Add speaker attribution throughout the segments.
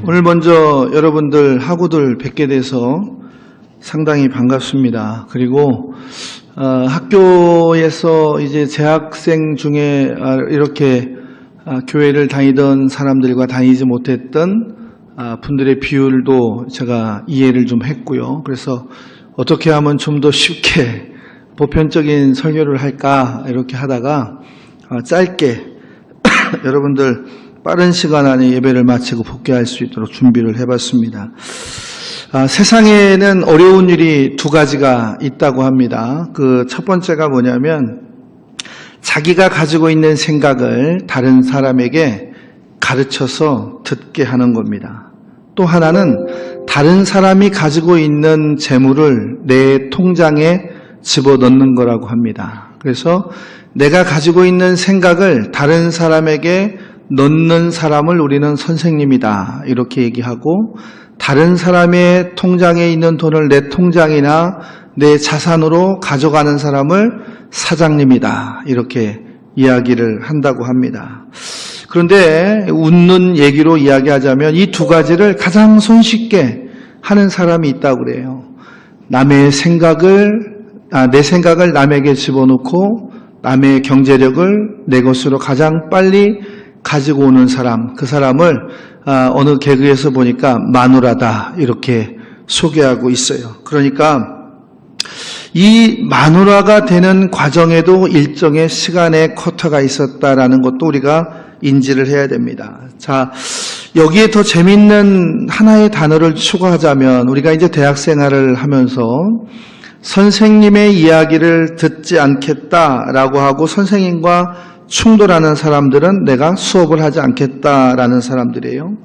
Speaker 1: 오늘 먼저 여러분들 학우들 뵙게 돼서 상당히 반갑습니다. 그리고 학교에서 이제 재학생 중에 이렇게 교회를 다니던 사람들과 다니지 못했던 분들의 비율도 제가 이해를 좀 했고요. 그래서 어떻게 하면 좀 더 쉽게 보편적인 설교를 할까 이렇게 하다가 짧게 여러분들 빠른 시간 안에 예배를 마치고 복귀할 수 있도록 준비를 해봤습니다. 세상에는 어려운 일이 두 가지가 있다고 합니다. 그 첫 번째가 뭐냐면 자기가 가지고 있는 생각을 다른 사람에게 가르쳐서 듣게 하는 겁니다. 또 하나는 다른 사람이 가지고 있는 재물을 내 통장에 집어넣는 거라고 합니다. 그래서 내가 가지고 있는 생각을 다른 사람에게 넣는 사람을 우리는 선생님이다 이렇게 얘기하고, 다른 사람의 통장에 있는 돈을 내 통장이나 내 자산으로 가져가는 사람을 사장님이다 이렇게 이야기를 한다고 합니다. 그런데 웃는 얘기로 이야기하자면 이 두 가지를 가장 손쉽게 하는 사람이 있다고 그래요. 남의 생각을 내 생각을 남에게 집어넣고 남의 경제력을 내 것으로 가장 빨리 가지고 오는 사람, 그 사람을 어느 개그에서 보니까 마누라다 이렇게 소개하고 있어요. 그러니까 이 마누라가 되는 과정에도 일정의 시간의 쿼터가 있었다라는 것도 우리가 인지를 해야 됩니다. 자, 여기에 더 재밌는 하나의 단어를 추가하자면, 우리가 이제 대학 생활을 하면서 선생님의 이야기를 듣지 않겠다라고 하고 선생님과 충돌하는 사람들은 내가 수업을 하지 않겠다라는 사람들이에요.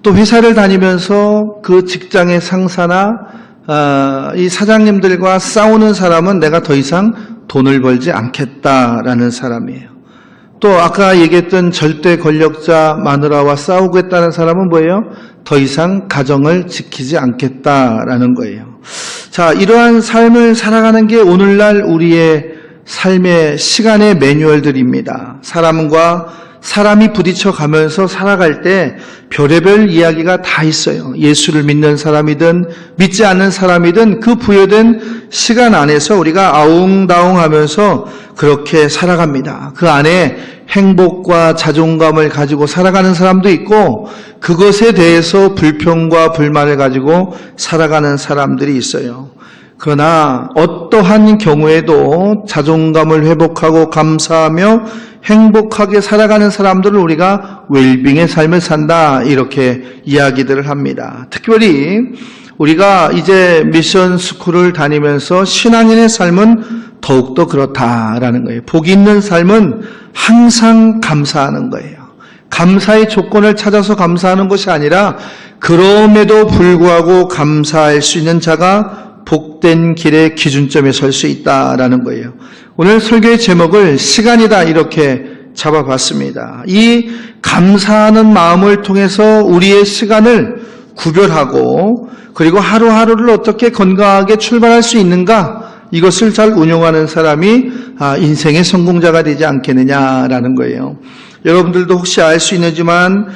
Speaker 1: 또 회사를 다니면서 그 직장의 상사나 이 사장님들과 싸우는 사람은 내가 더 이상 돈을 벌지 않겠다라는 사람이에요. 또 아까 얘기했던 절대 권력자 마누라와 싸우겠다는 사람은 뭐예요? 더 이상 가정을 지키지 않겠다라는 거예요. 자, 이러한 삶을 살아가는 게 오늘날 우리의 삶의 시간의 매뉴얼들입니다. 사람과 사람이 부딪혀 가면서 살아갈 때 별의별 이야기가 다 있어요. 예수를 믿는 사람이든 믿지 않는 사람이든 그 부여된 시간 안에서 우리가 아웅다웅하면서 그렇게 살아갑니다. 그 안에 행복과 자존감을 가지고 살아가는 사람도 있고 그것에 대해서 불평과 불만을 가지고 살아가는 사람들이 있어요. 그러나 어떠한 경우에도 자존감을 회복하고 감사하며 행복하게 살아가는 사람들을 우리가 웰빙의 삶을 산다 이렇게 이야기들을 합니다. 특별히 우리가 이제 미션 스쿨을 다니면서 신앙인의 삶은 더욱더 그렇다라는 거예요. 복 있는 삶은 항상 감사하는 거예요. 감사의 조건을 찾아서 감사하는 것이 아니라 그럼에도 불구하고 감사할 수 있는 자가 복된 길의 기준점에 설 수 있다라는 거예요. 오늘 설교의 제목을 시간이다 이렇게 잡아봤습니다. 이 감사하는 마음을 통해서 우리의 시간을 구별하고 그리고 하루하루를 어떻게 건강하게 출발할 수 있는가, 이것을 잘 운용하는 사람이 인생의 성공자가 되지 않겠느냐라는 거예요. 여러분들도 혹시 알 수 있는지만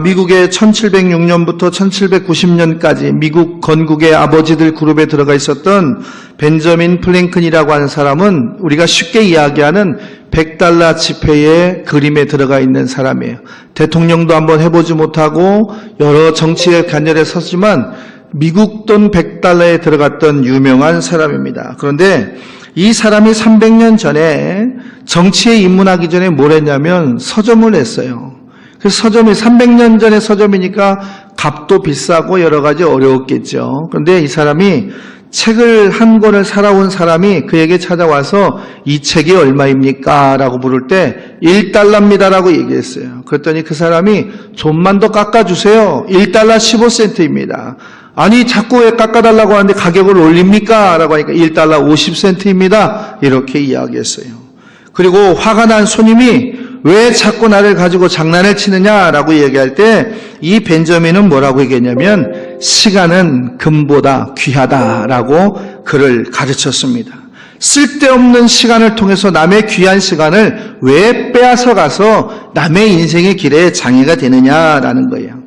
Speaker 1: 미국의 1706년부터 1790년까지 미국 건국의 아버지들 그룹에 들어가 있었던 벤저민 플랭클이라고 하는 사람은 우리가 쉽게 이야기하는 $100 지폐의 그림에 들어가 있는 사람이에요. 대통령도 한번 해보지 못하고 여러 정치의 간열에 섰지만 미국 돈 $100에 들어갔던 유명한 사람입니다. 그런데 이 사람이 300년 전에 정치에 입문하기 전에 뭘 했냐면 서점을 했어요. 그래서 서점이 300년 전에 서점이니까 값도 비싸고 여러 가지 어려웠겠죠. 그런데 이 사람이 책을 한 권을 살아온 사람이 그에게 찾아와서 이 책이 얼마입니까? 라고 물을 때 $1입니다 라고 얘기했어요. 그랬더니 그 사람이 좀만 더 깎아주세요. $1 15센트입니다. 아니 자꾸 왜 깎아달라고 하는데 가격을 올립니까? 라고 하니까 $1 50센트입니다. 이렇게 이야기했어요. 그리고 화가 난 손님이 왜 자꾸 나를 가지고 장난을 치느냐라고 얘기할 때 이 벤저민은 뭐라고 얘기했냐면 시간은 금보다 귀하다라고 그를 가르쳤습니다. 쓸데없는 시간을 통해서 남의 귀한 시간을 왜 빼앗아 가서 남의 인생의 길에 장애가 되느냐라는 거예요.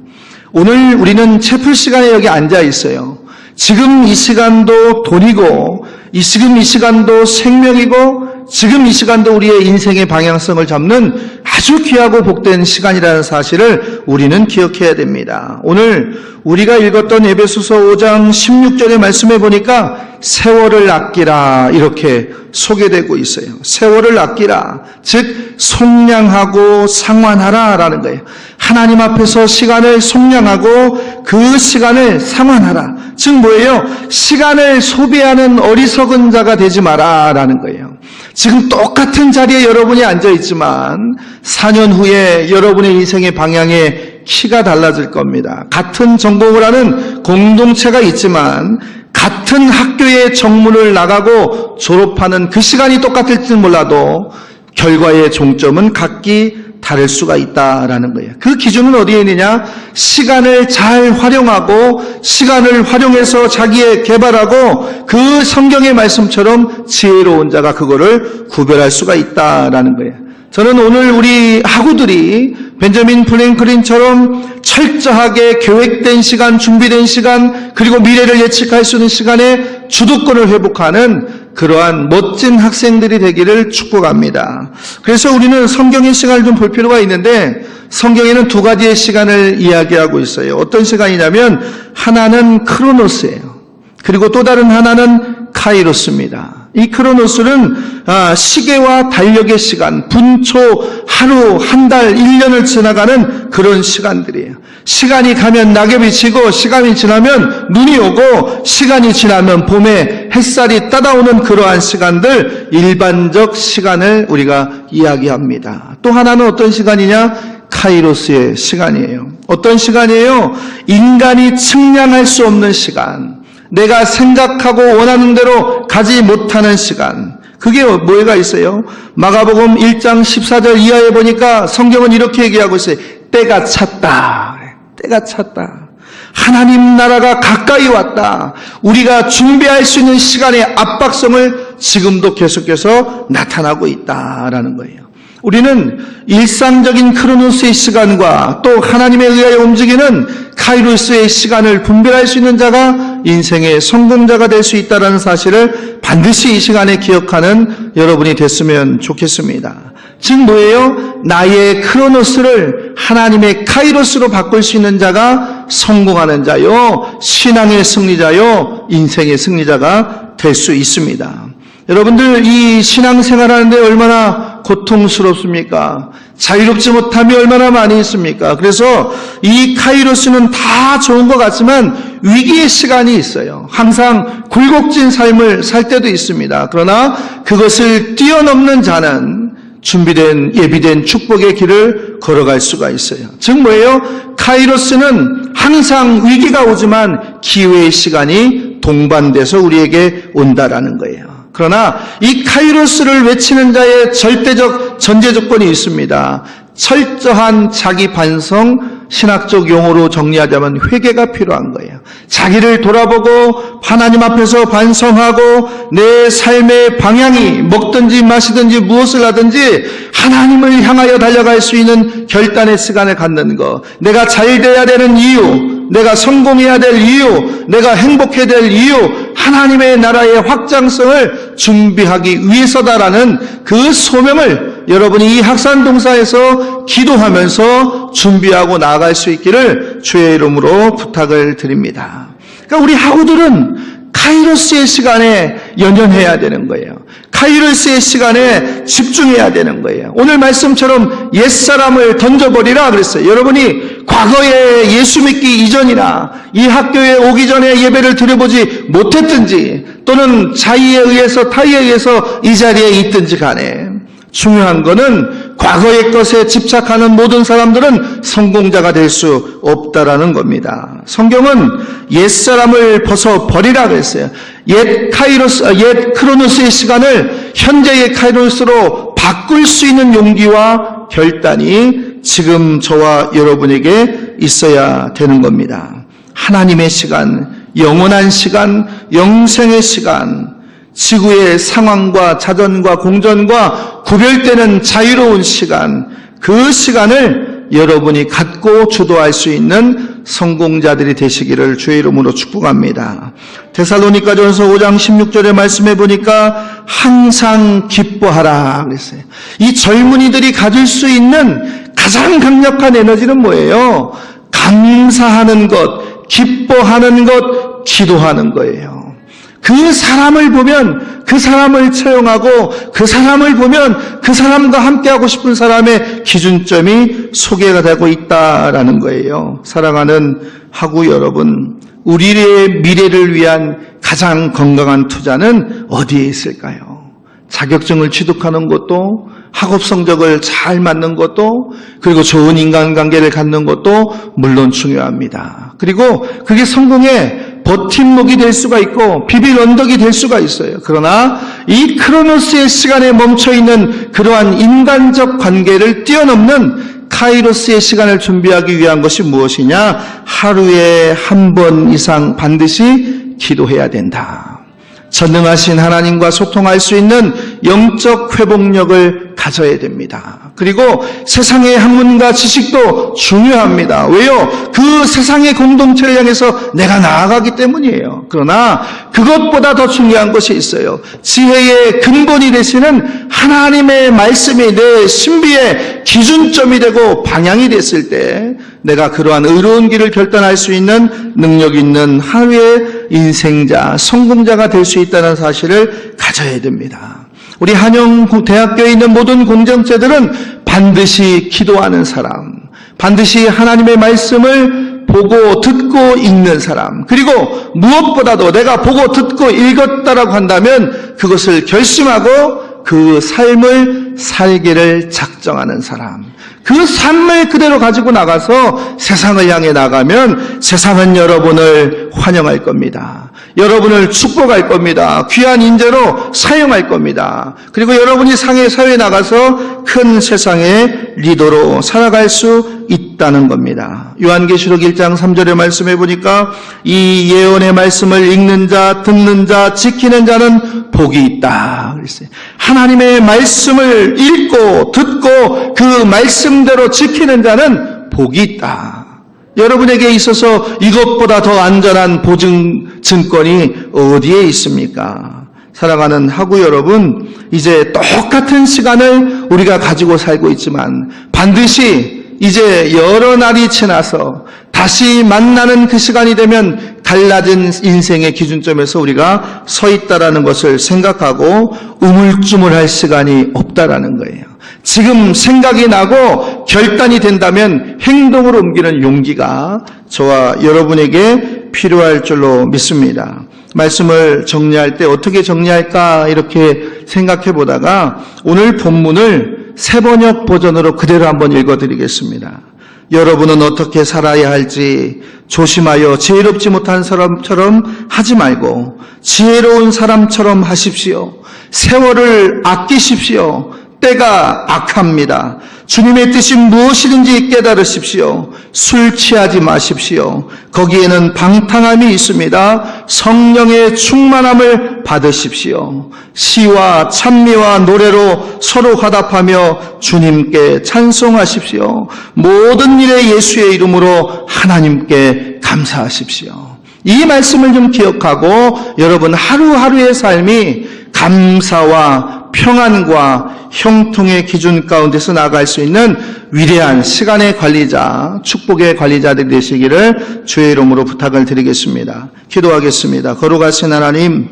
Speaker 1: 오늘 우리는 채플 시간에 여기 앉아 있어요. 지금 이 시간도 돈이고, 지금 이 시간도 생명이고, 지금 이 시간도 우리의 인생의 방향성을 잡는 아주 귀하고 복된 시간이라는 사실을 우리는 기억해야 됩니다. 오늘 우리가 읽었던 에베소서 5장 16절의 말씀에 보니까 세월을 아끼라 이렇게 소개되고 있어요. 세월을 아끼라, 즉 속량하고 상환하라 라는 거예요. 하나님 앞에서 시간을 속량하고 그 시간을 상환하라. 즉 뭐예요? 시간을 소비하는 어리석은 자가 되지 마라 라는 거예요. 지금 똑같은 자리에 여러분이 앉아있지만 4년 후에 여러분의 인생의 방향에 키가 달라질 겁니다. 같은 전공을 하는 공동체가 있지만 같은 학교의 정문을 나가고 졸업하는 그 시간이 똑같을지는 몰라도 결과의 종점은 각기 다를 수가 있다라는 거예요. 그 기준은 어디에 있느냐? 시간을 잘 활용하고 시간을 활용해서 자기의 개발하고 그 성경의 말씀처럼 지혜로운 자가 그거를 구별할 수가 있다라는 거예요. 저는 오늘 우리 학우들이 벤저민 프랭클린처럼 철저하게 계획된 시간, 준비된 시간, 그리고 미래를 예측할 수 있는 시간에 주도권을 회복하는 그러한 멋진 학생들이 되기를 축복합니다. 그래서 우리는 성경의 시간을 좀 볼 필요가 있는데 성경에는 두 가지의 시간을 이야기하고 있어요. 어떤 시간이냐면 하나는 크로노스예요. 그리고 또 다른 하나는 카이로스입니다. 이 크로노스는 시계와 달력의 시간, 분초, 하루, 한 달, 1년을 지나가는 그런 시간들이에요. 시간이 가면 낙엽이 지고 시간이 지나면 눈이 오고 시간이 지나면 봄에 햇살이 따다오는 그러한 시간들, 일반적 시간을 우리가 이야기합니다. 또 하나는 어떤 시간이냐? 카이로스의 시간이에요. 어떤 시간이에요? 인간이 측량할 수 없는 시간, 내가 생각하고 원하는 대로 가지 못하는 시간. 그게 뭐가 있어요? 마가복음 1장 14절 이하에 보니까 성경은 이렇게 얘기하고 있어요. 때가 찼다. 때가 찼다. 하나님 나라가 가까이 왔다. 우리가 준비할 수 있는 시간의 압박성을 지금도 계속해서 나타나고 있다라는 거예요. 우리는 일상적인 크로노스의 시간과 또 하나님에 의하여 움직이는 카이로스의 시간을 분별할 수 있는 자가 인생의 성공자가 될 수 있다는 사실을 반드시 이 시간에 기억하는 여러분이 됐으면 좋겠습니다. 즉 뭐예요? 나의 크로노스를 하나님의 카이로스로 바꿀 수 있는 자가 성공하는 자요, 신앙의 승리자요, 인생의 승리자가 될 수 있습니다. 여러분들 이 신앙생활하는데 얼마나 고통스럽습니까? 자유롭지 못함이 얼마나 많이 있습니까? 그래서 이 카이로스는 다 좋은 것 같지만 위기의 시간이 있어요. 항상 굴곡진 삶을 살 때도 있습니다. 그러나 그것을 뛰어넘는 자는 준비된 예비된 축복의 길을 걸어갈 수가 있어요. 즉 뭐예요? 카이로스는 항상 위기가 오지만 기회의 시간이 동반돼서 우리에게 온다라는 거예요. 그러나 이 카이로스를 외치는 자의 절대적 전제 조건이 있습니다. 철저한 자기 반성, 신학적 용어로 정리하자면 회개가 필요한 거예요. 자기를 돌아보고 하나님 앞에서 반성하고 내 삶의 방향이 먹든지 마시든지 무엇을 하든지 하나님을 향하여 달려갈 수 있는 결단의 시간을 갖는 것. 내가 잘 돼야 되는 이유, 내가 성공해야 될 이유, 내가 행복해야 될 이유, 하나님의 나라의 확장성을 준비하기 위해서다라는 그 소명을 여러분이 이 학산동사에서 기도하면서 준비하고 나아갈 수 있기를 주의 이름으로 부탁을 드립니다. 그러니까 우리 학우들은 카이로스의 시간에 연연해야 되는 거예요. 카이로스의 시간에 집중해야 되는 거예요. 오늘 말씀처럼 옛사람을 던져버리라 그랬어요. 여러분이 과거에 예수 믿기 이전이나 이 학교에 오기 전에 예배를 드려보지 못했든지 또는 자의에 의해서 타의에 의해서 이 자리에 있든지 간에 중요한 거는 과거의 것에 집착하는 모든 사람들은 성공자가 될 수 없다라는 겁니다. 성경은 옛사람을 벗어버리라 그랬어요. 옛 크로노스의 시간을 현재의 카이로스로 바꿀 수 있는 용기와 결단이 지금 저와 여러분에게 있어야 되는 겁니다. 하나님의 시간, 영원한 시간, 영생의 시간, 지구의 상황과 자전과 공전과 구별되는 자유로운 시간, 그 시간을 여러분이 갖고 주도할 수 있는 성공자들이 되시기를 주의 이름으로 축복합니다. 데살로니가전서 5장 16절의 말씀해 보니까 항상 기뻐하라 그랬어요. 이 젊은이들이 가질 수 있는 가장 강력한 에너지는 뭐예요? 감사하는 것, 기뻐하는 것, 기도하는 거예요. 그 사람을 보면 그 사람을 채용하고 그 사람을 보면 그 사람과 함께하고 싶은 사람의 기준점이 소개가 되고 있다라는 거예요. 사랑하는 하구 여러분, 우리의 미래를 위한 가장 건강한 투자는 어디에 있을까요? 자격증을 취득하는 것도, 학업 성적을 잘 맞는 것도, 그리고 좋은 인간관계를 갖는 것도 물론 중요합니다. 그리고 그게 성공의 버팀목이 될 수가 있고 비빌 언덕이 될 수가 있어요. 그러나 이 크로노스의 시간에 멈춰있는 그러한 인간적 관계를 뛰어넘는 카이로스의 시간을 준비하기 위한 것이 무엇이냐? 하루에 한 번 이상 반드시 기도해야 된다. 전능하신 하나님과 소통할 수 있는 영적 회복력을 가져야 됩니다. 그리고 세상의 학문과 지식도 중요합니다. 왜요? 그 세상의 공동체를 향해서 내가 나아가기 때문이에요. 그러나 그것보다 더 중요한 것이 있어요. 지혜의 근본이 되시는 하나님의 말씀이 내 신비의 기준점이 되고 방향이 됐을 때 내가 그러한 의로운 길을 결단할 수 있는 능력 있는 하루의 인생자, 성공자가 될 수 있다는 사실을 가져야 됩니다. 우리 한영대학교에 있는 모든 공동체들은 반드시 기도하는 사람, 반드시 하나님의 말씀을 보고 듣고 읽는 사람, 그리고 무엇보다도 내가 보고 듣고 읽었다라고 한다면 그것을 결심하고 그 삶을 살기를 작정하는 사람, 그 삶을 그대로 가지고 나가서 세상을 향해 나가면 세상은 여러분을 환영할 겁니다. 여러분을 축복할 겁니다. 귀한 인재로 사용할 겁니다. 그리고 여러분이 사회에 나가서 큰 세상의 리더로 살아갈 수 있다는 겁니다. 요한계시록 1장 3절의 말씀해 보니까 이 예언의 말씀을 읽는 자, 듣는 자, 지키는 자는 복이 있다 그랬어요. 하나님의 말씀을 읽고 듣고 그 말씀대로 지키는 자는 복이 있다. 여러분에게 있어서 이것보다 더 안전한 보증 증권이 어디에 있습니까? 사랑하는 하구 여러분, 이제 똑같은 시간을 우리가 가지고 살고 있지만 반드시 이제 여러 날이 지나서 다시 만나는 그 시간이 되면 달라진 인생의 기준점에서 우리가 서 있다라는 것을 생각하고 우물쭈물할 시간이 없다라는 거예요. 지금 생각이 나고 결단이 된다면 행동으로 옮기는 용기가 저와 여러분에게 필요할 줄로 믿습니다. 말씀을 정리할 때 어떻게 정리할까 이렇게 생각해 보다가 오늘 본문을 새번역 버전으로 그대로 한번 읽어드리겠습니다. 여러분은 어떻게 살아야 할지 조심하여 지혜롭지 못한 사람처럼 하지 말고 지혜로운 사람처럼 하십시오. 세월을 아끼십시오. 때가 악합니다. 주님의 뜻이 무엇이든지 깨달으십시오. 술 취하지 마십시오. 거기에는 방탕함이 있습니다. 성령의 충만함을 받으십시오. 시와 찬미와 노래로 서로 화답하며 주님께 찬송하십시오. 모든 일에 예수의 이름으로 하나님께 감사하십시오. 이 말씀을 좀 기억하고 여러분 하루하루의 삶이 감사와 평안과 형통의 기준 가운데서 나아갈 수 있는 위대한 시간의 관리자, 축복의 관리자들이 되시기를 주의 이름으로 부탁을 드리겠습니다. 기도하겠습니다. 거룩하신 하나님,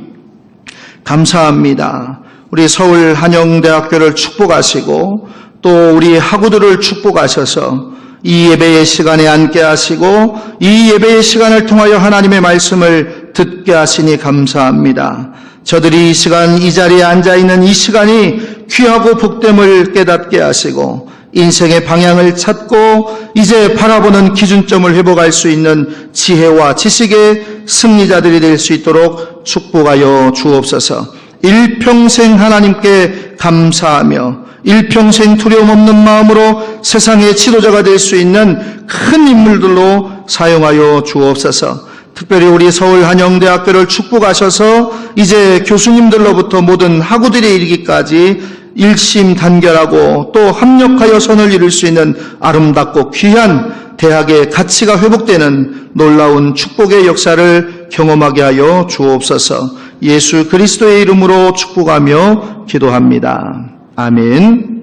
Speaker 1: 감사합니다. 우리 서울 한영대학교를 축복하시고 또 우리 학우들을 축복하셔서 이 예배의 시간에 앉게 하시고 이 예배의 시간을 통하여 하나님의 말씀을 듣게 하시니 감사합니다. 저들이 이 시간 이 자리에 앉아있는 이 시간이 귀하고 복됨을 깨닫게 하시고 인생의 방향을 찾고 이제 바라보는 기준점을 회복할 수 있는 지혜와 지식의 승리자들이 될 수 있도록 축복하여 주옵소서. 일평생 하나님께 감사하며 일평생 두려움 없는 마음으로 세상의 지도자가 될 수 있는 큰 인물들로 사용하여 주옵소서. 특별히 우리 서울 한영대학교를 축복하셔서 이제 교수님들로부터 모든 학우들에 이르기까지 일심단결하고 또 합력하여 선을 이룰 수 있는 아름답고 귀한 대학의 가치가 회복되는 놀라운 축복의 역사를 경험하게 하여 주옵소서. 예수 그리스도의 이름으로 축복하며 기도합니다. 아멘.